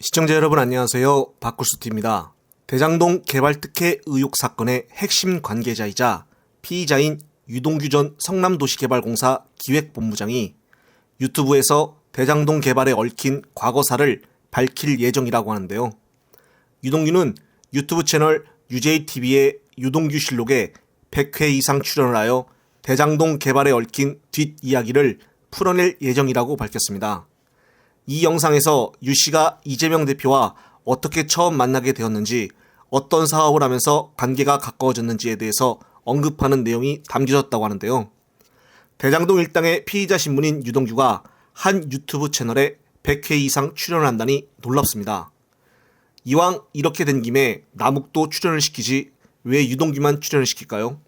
시청자 여러분 안녕하세요. 박구스티입니다. 대장동 개발특혜 의혹 사건의 핵심 관계자이자 피의자인 유동규 전 성남도시개발공사 기획본부장이 유튜브에서 대장동 개발에 얽힌 과거사를 밝힐 예정이라고 하는데요. 유동규는 유튜브 채널 UJTV의 유동규실록에 100회 이상 출연을 하여 대장동 개발에 얽힌 뒷이야기를 풀어낼 예정이라고 밝혔습니다. 이 영상에서 유씨가 이재명 대표와 어떻게 처음 만나게 되었는지, 어떤 사업을 하면서 관계가 가까워졌는지에 대해서 언급하는 내용이 담겨졌다고 하는데요. 대장동 일당의 피의자 신분인 유동규가 한 유튜브 채널에 100회 이상 출연을 한다니 놀랍습니다. 이왕 이렇게 된 김에 남욱도 출연을 시키지 왜 유동규만 출연을 시킬까요?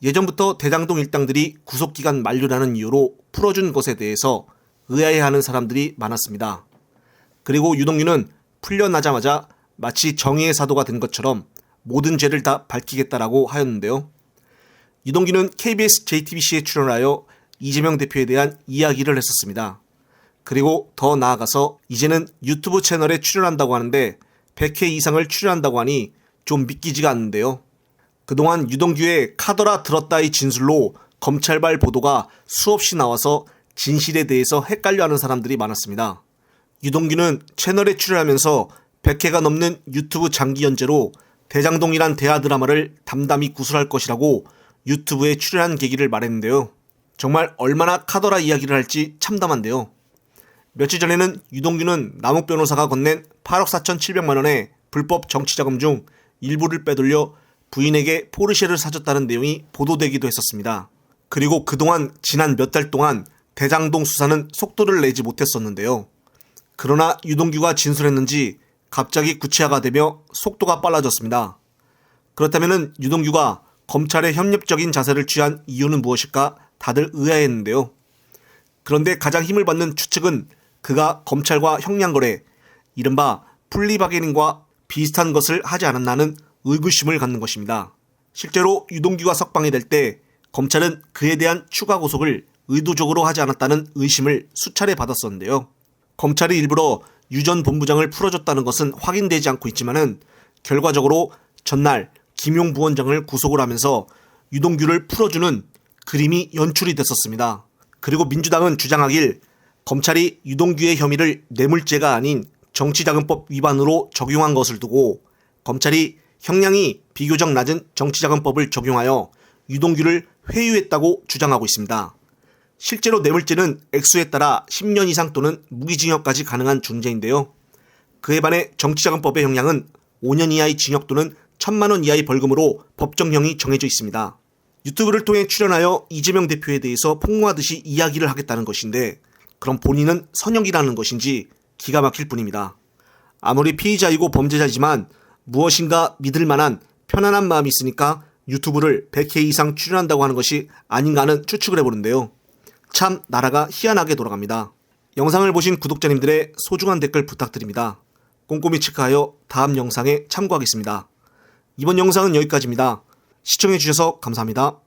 예전부터 대장동 일당들이 구속기간 만료라는 이유로 풀어준 것에 대해서 의아해하는 사람들이 많았습니다. 그리고 유동규는 풀려나자마자 마치 정의의 사도가 된 것처럼 모든 죄를 다 밝히겠다라고 하였는데요. 유동규는 KBS JTBC에 출연하여 이재명 대표에 대한 이야기를 했었습니다. 그리고 더 나아가서 이제는 유튜브 채널에 출연한다고 하는데 100회 이상을 출연한다고 하니 좀 믿기지가 않는데요. 그동안 유동규의 카더라 들었다의 진술로 검찰발 보도가 수없이 나와서 진실에 대해서 헷갈려하는 사람들이 많았습니다. 유동규는 채널에 출연하면서 100회가 넘는 유튜브 장기 연재로 대장동이란 대하 드라마를 담담히 구술할 것이라고 유튜브에 출연한 계기를 말했는데요. 정말 얼마나 카더라 이야기를 할지 참담한데요. 며칠 전에는 유동규는 남욱 변호사가 건넨 8억 4,700만 원의 불법 정치자금 중 일부를 빼돌려 부인에게 포르쉐를 사줬다는 내용이 보도되기도 했었습니다. 그리고 그동안 지난 몇 달 동안 대장동 수사는 속도를 내지 못했었는데요. 그러나 유동규가 진술했는지 갑자기 구체화가 되며 속도가 빨라졌습니다. 그렇다면 유동규가 검찰에 협력적인 자세를 취한 이유는 무엇일까 다들 의아했는데요. 그런데 가장 힘을 받는 추측은 그가 검찰과 형량거래, 이른바 플리바게닝과 비슷한 것을 하지 않았나는 의구심을 갖는 것입니다. 실제로 유동규가 석방이 될 때 검찰은 그에 대한 추가 구속을 의도적으로 하지 않았다는 의심을 수차례 받았었는데요. 검찰이 일부러 유 전 본부장을 풀어줬다는 것은 확인되지 않고 있지만은 결과적으로 전날 김용 부원장을 구속을 하면서 유동규를 풀어주는 그림이 연출이 됐었습니다. 그리고 민주당은 주장하길 검찰이 유동규의 혐의를 뇌물죄가 아닌 정치자금법 위반으로 적용한 것을 두고 검찰이 형량이 비교적 낮은 정치자금법을 적용하여 유동규를 회유했다고 주장하고 있습니다. 실제로 뇌물죄는 액수에 따라 10년 이상 또는 무기징역까지 가능한 존재인데요. 그에 반해 정치자금법의 형량은 5년 이하의 징역 또는 1,000만 원 이하의 벌금으로 법정형이 정해져 있습니다. 유튜브를 통해 출연하여 이재명 대표에 대해서 폭로하듯이 이야기를 하겠다는 것인데, 그럼 본인은 선역이라는 것인지 기가 막힐 뿐입니다. 아무리 피의자이고 범죄자이지만 무엇인가 믿을 만한 편안한 마음이 있으니까 유튜브를 100회 이상 출연한다고 하는 것이 아닌가 하는 추측을 해보는데요. 참 나라가 희한하게 돌아갑니다. 영상을 보신 구독자님들의 소중한 댓글 부탁드립니다. 꼼꼼히 체크하여 다음 영상에 참고하겠습니다. 이번 영상은 여기까지입니다. 시청해주셔서 감사합니다.